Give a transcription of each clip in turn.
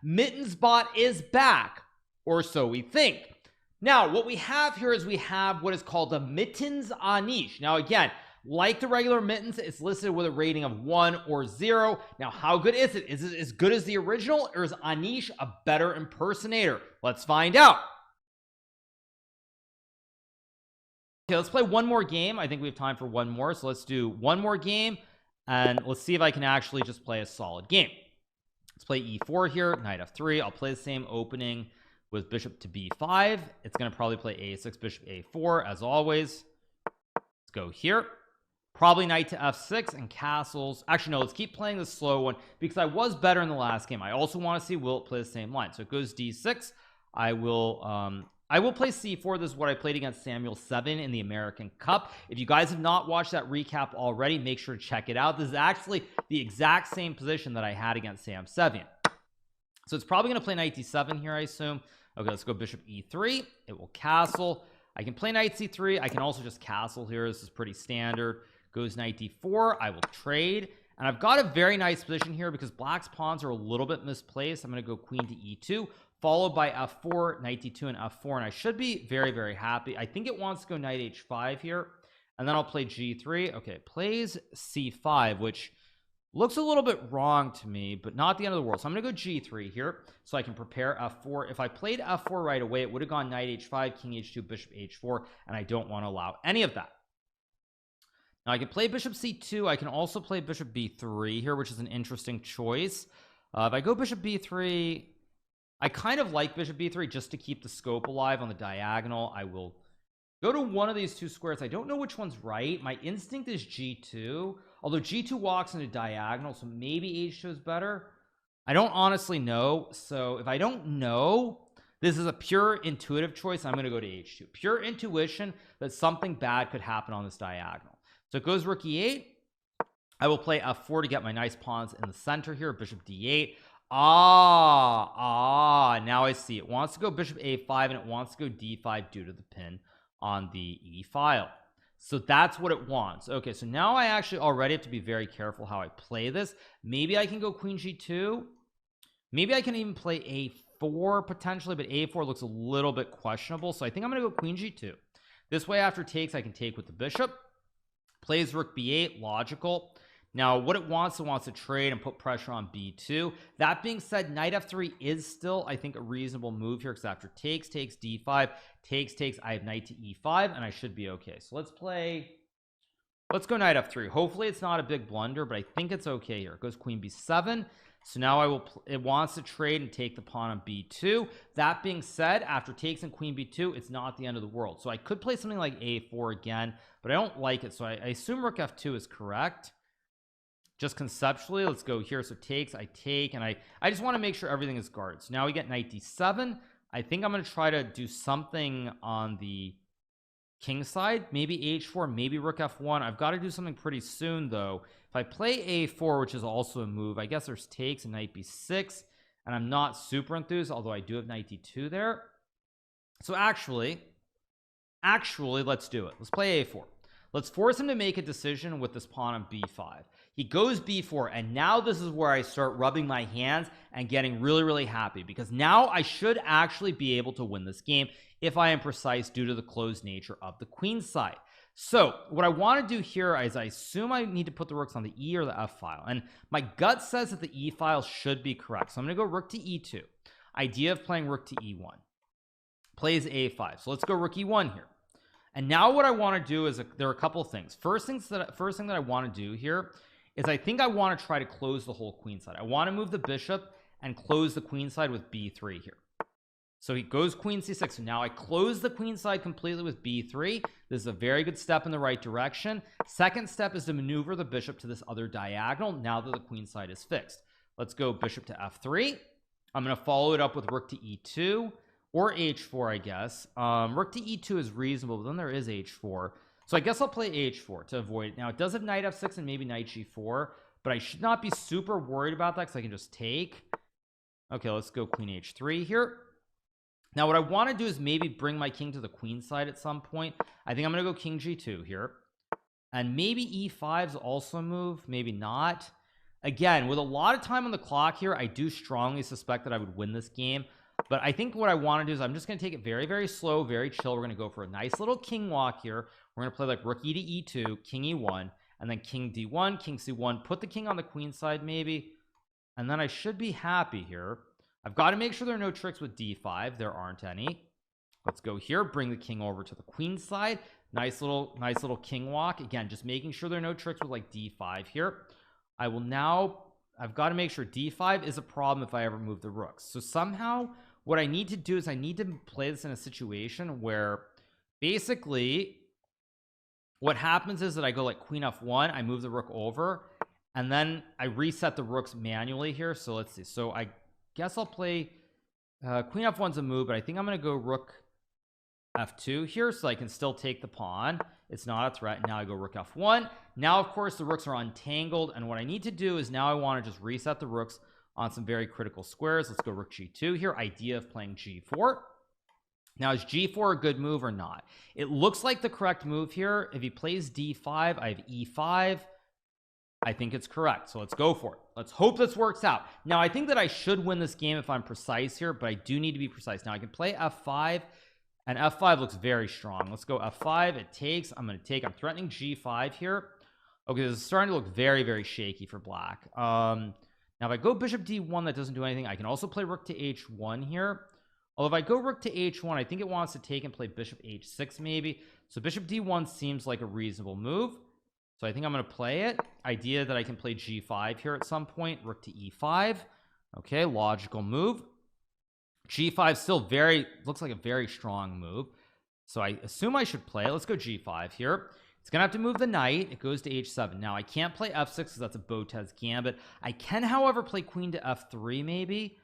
Mittens bot is back, or so we think. Now what we have here is we have what is called a Mittens Anish. Now again, like the regular Mittens, it's listed with a rating of 1 or 0. Now how good is it? Is it as good as the original, or is Anish a better impersonator? Let's find out. Okay, let's play one more game. I think we have time for one more, so let's do one more game, and let's see if I can actually just play a solid game. Let's play e4 here, knight f3. I'll play the same opening with bishop to b5. It's going to probably play a6, bishop a4 as always. Let's go here, probably knight to f6 and castles. Actually no, let's keep playing the slow one because I was better in the last game. I also want to see will it play the same line. So it goes d6. I will play c4. This is what I played against Samuel 7 in the American Cup. If you guys have not watched that recap already, make sure to check it out. This is actually the exact same position that I had against Sam 7. So it's probably going to play knight d7 here, I assume. Okay, let's go bishop e3. It will castle. I can play knight c3. I can also just castle here. This is pretty standard. Goes knight d4. I will trade, and I've got a very nice position here because black's pawns are a little bit misplaced. I'm going to go queen to e2, followed by f4, knight d2, and f4, and I should be very, very happy. I think it wants to go knight h5 here, and then I'll play g3. Okay, it plays c5, which looks a little bit wrong to me, but not the end of the world. So I'm going to go g3 here so I can prepare f4. If I played f4 right away, it would have gone knight h5, king h2, bishop h4, and I don't want to allow any of that. Now I can play bishop c2. I can also play bishop b3 here, which is an interesting choice. If I go bishop b3, I kind of like bishop b3 just to keep the scope alive on the diagonal. I will go to one of these two squares. I don't know which one's right. My instinct is g2, although g2 walks into diagonal, so maybe h2 is better. I don't honestly know. So if I don't know, this is a pure intuitive choice. I'm going to go to h2. Pure intuition that something bad could happen on this diagonal. So it goes rook e8. I will play f4 to get my nice pawns in the center here. Bishop d8. Now I see. It wants to go bishop a5 and it wants to go d5 due to the pin on the e file. So that's what it wants. Okay, so now I actually already have to be very careful how I play this. Maybe I can go queen g2. Maybe I can even play a4 potentially, but a4 looks a little bit questionable. So I think I'm going to go queen g2. This way, after takes, I can take with the bishop. Plays rook b8, logical. Now what it wants to trade and put pressure on b2. That being said, knight f3 is still, I think, a reasonable move here, because after takes d5, takes, I have knight to e5 and I should be okay. So let's go knight f3. Hopefully it's not a big blunder, but I think it's okay here. It goes queen b7. So now it wants to trade and take the pawn on b2. That being said, after takes and queen b2, it's not the end of the world. So I could play something like a4 again, but I don't like it. So I assume rook f2 is correct. Just conceptually, let's go here. So takes, I take, and I just want to make sure everything is guarded. So now we get knight d7. I think I'm going to try to do something on the king side, maybe h4, maybe rook f1. I've got to do something pretty soon though. If I play a4, which is also a move, I guess there's takes and knight b6, and I'm not super enthused, although I do have knight d2 there. So actually let's do it. Let's play a4. Let's force him to make a decision with this pawn on b5. He goes b4, and now this is where I start rubbing my hands and getting really, really happy, because now I should actually be able to win this game if I am precise due to the closed nature of the queen side. So what I want to do here is I assume I need to put the rooks on the E or the F file, and my gut says that the E file should be correct. So I'm going to go rook to E2. Idea of playing rook to E1. Plays A5. So let's go rook E1 here. And now what I want to do is there are a couple of things. First thing that I want to do here is I think I want to try to close the whole queen side. I want to move the bishop and close the queen side with b3 here. So he goes queen c6. So now I close the queen side completely with b3. This is a very good step in the right direction. Second step is to maneuver the bishop to this other diagonal now that the queen side is fixed. Let's go bishop to f3. I'm going to follow it up with rook to e2 or h4, I guess. Rook to e2 is reasonable, but then there is h4. So I guess I'll play h4 to avoid it. Now it does have knight f6 and maybe knight g4, but I should not be super worried about that because I can just take. Okay, let's go queen h3 here. Now what I want to do is maybe bring my king to the queen side at some point. I think I'm going to go king g2 here, and maybe e5 is also a move, maybe not. Again, with a lot of time on the clock here, I do strongly suspect that I would win this game, but I think what I want to do is I'm just going to take it very, very slow, very chill. We're going to go for a nice little king walk here. We're going to play like rook e to e2, king e1, and then king d1, king c1, put the king on the queen side maybe, and then I should be happy here. I've got to make sure there are no tricks with d5. There aren't any. Let's go here, bring the king over to the queen side. Nice little king walk. Again, just making sure there are no tricks with like d5 here. I will now, I've got to make sure d5 is a problem if I ever move the rooks. So somehow what I need to do is I need to play this in a situation where basically what happens is that I go like queen f1, I move the rook over, and then I reset the rooks manually here. So let's see. So I guess I'll play queen f1's a move, but I think I'm going to go rook f2 here so I can still take the pawn. It's not a threat. Now I go rook f1. Now of course the rooks are untangled, and what I need to do is now I want to just reset the rooks on some very critical squares. Let's go rook g2 here. Idea of playing g4. Now is g4 a good move or not? It looks like the correct move here. If he plays d5, I have e5. I think it's correct, so let's go for it. Let's hope this works out. Now I think that I should win this game if I'm precise here, but I do need to be precise. Now I can play f5, and f5 looks very strong. Let's go f5. It takes. I'm going to take. I'm threatening g5 here. Okay, this is starting to look very, very shaky for black. Now if I go bishop d1, that doesn't do anything. I can also play rook to h1 here. Although if I go rook to h1, I think it wants to take and play bishop h6 maybe. So bishop d1 seems like a reasonable move. So I think I'm going to play it. Idea that I can play g5 here at some point. Rook to e5. Okay, logical move. g5 still looks like a very strong move. So I assume I should play it. Let's go g5 here. It's gonna have to move the knight. It goes to h7. Now I can't play f6 because that's a Botez gambit. I can, however, play queen to f3 maybe.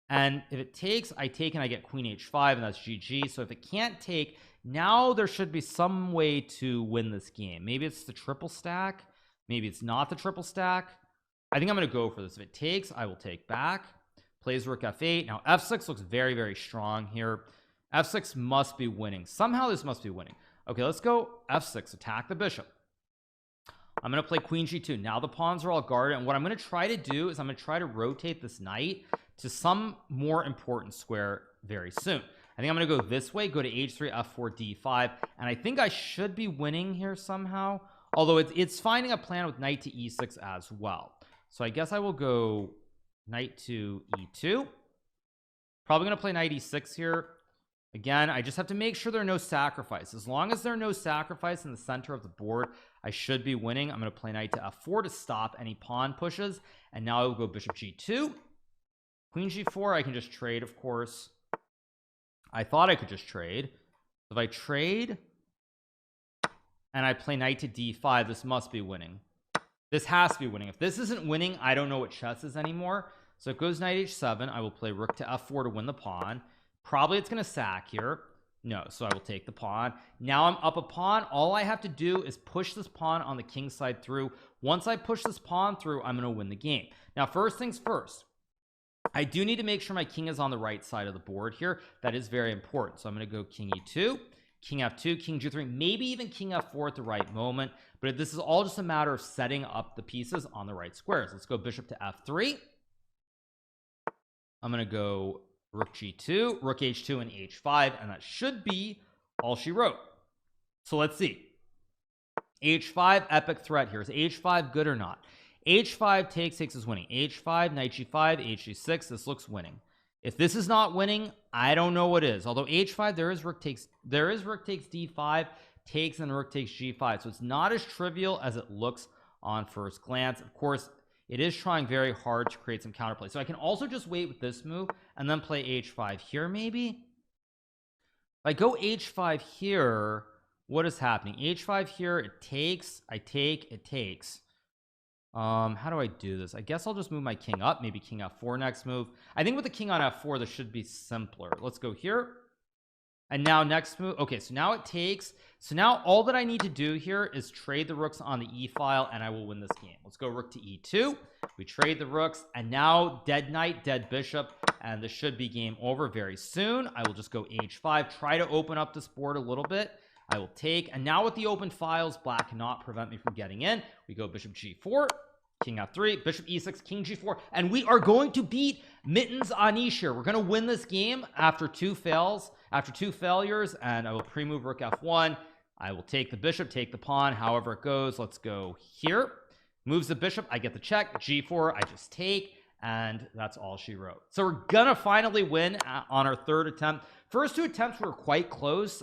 And if it takes, I take and I get queen h5, and that's GG. So if it can't take, now there should be some way to win this game. Maybe it's the triple stack. Maybe it's not the triple stack. I think I'm going to go for this. If it takes, I will take back. Plays rook f8. Now f6 looks very, very strong here. f6 must be winning. Somehow this must be winning. Okay, let's go f6. Attack the bishop. I'm going to play queen g2. Now the pawns are all guarded, and what I'm going to try to do is I'm going to try to rotate this knight to some more important square very soon. I think I'm going to go this way, go to h3, f4, d5, and I think I should be winning here somehow, although it's finding a plan with knight to e6 as well. So I guess I will go knight to e2. Probably going to play knight e6 here. Again, I just have to make sure there are no sacrifices. As long as there are no sacrifice in the center of the board, I should be winning. I'm going to play knight to f4 to stop any pawn pushes, and now I will go bishop g2. Queen g4, I can just trade, of course. I thought I could just trade. If I trade and I play knight to d5, this must be winning. This has to be winning. If this isn't winning, I don't know what chess is anymore. So it goes knight h7. I will play rook to f4 to win the pawn. Probably it's going to sack here. No, so I will take the pawn. Now I'm up a pawn. All I have to do is push this pawn on the king side through. Once I push this pawn through, I'm going to win the game. Now, first things first. I do need to make sure my king is on the right side of the board here. That is very important. So I'm going to go king e2, king f2, king g3, maybe even king f4 at the right moment. But this is all just a matter of setting up the pieces on the right squares. Let's go bishop to f3. I'm going to go rook g2, rook h2, and h5, and that should be all she wrote. So let's see. h5, epic threat here. Is h5 good or not? h5 takes is winning. h5, knight g5, hg6. This looks winning. If this is not winning, I don't know what is. Although h5, there is rook takes d5, takes, and rook takes g5. So it's not as trivial as it looks on first glance. Of course, it is trying very hard to create some counterplay. So I can also just wait with this move and then play h5 here maybe. If I go h5 here, what is happening? h5 here, it takes, I take, it takes. How do I do this? I guess I'll just move my king up, maybe king f4 next move. I think with the king on f4, this should be simpler. Let's go here. And now next move. Okay, so now it takes. So now all that I need to do here is trade the rooks on the e file, and I will win this game. Let's go rook to e2. We trade the rooks, and now dead knight, dead bishop, and this should be game over very soon. I will just go h5, try to open up this board a little bit. I will take, and now with the open files, black cannot prevent me from getting in. We go bishop g4. king f3, bishop e6, king g4, and we are going to beat Mittens Anish here. We're going to win this game after two failures, and I will pre-move rook f1. I will take the bishop, take the pawn, however it goes. Let's go here. Moves the bishop, I get the check. G4, I just take, and that's all she wrote. So we're gonna finally win on our third attempt. First two attempts were quite close.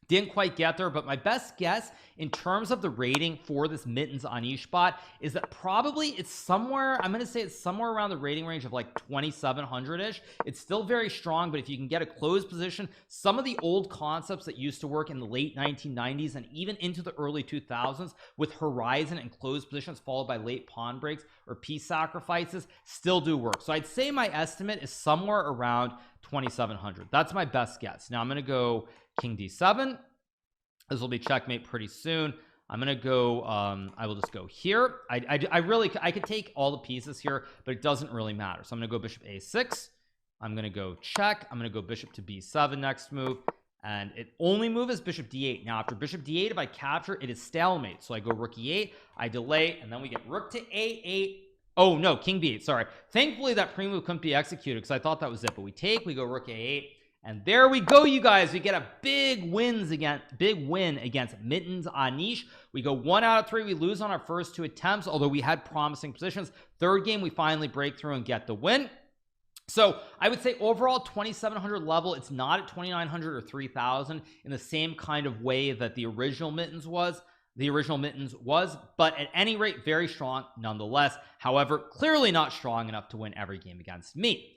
Didn't quite get there, but my best guess in terms of the rating for this Mittens Anish bot is that probably it's somewhere, I'm going to say it's somewhere around the rating range of like 2700-ish. It's still very strong, but if you can get a closed position, some of the old concepts that used to work in the late 1990s and even into the early 2000s with horizon and closed positions followed by late pawn breaks or piece sacrifices still do work. So I'd say my estimate is somewhere around 2700. That's my best guess. Now I'm going to go king d7. This will be checkmate pretty soon. I'm gonna go I will just go here. I could take all the pieces here, but it doesn't really matter. So I'm gonna go bishop a6. I'm gonna go check. I'm gonna go bishop to b7 next move, and it only move is bishop d8. Now after bishop d8, if I capture, it is stalemate. So I go rook e8, I delay, and then we get rook to a8. Oh no, king b8, sorry. Thankfully that pre-move couldn't be executed because I thought that was it, but we take, we go rook a8, and there we go, you guys. We get a big win against Mittens Anish. We go 1 out of 3. We lose on our first two attempts, although we had promising positions. Third game, we finally break through and get the win. So I would say overall 2700 level, it's not at 2900 or 3000 in the same kind of way that the original Mittens was. But at any rate, very strong nonetheless. However, clearly not strong enough to win every game against me.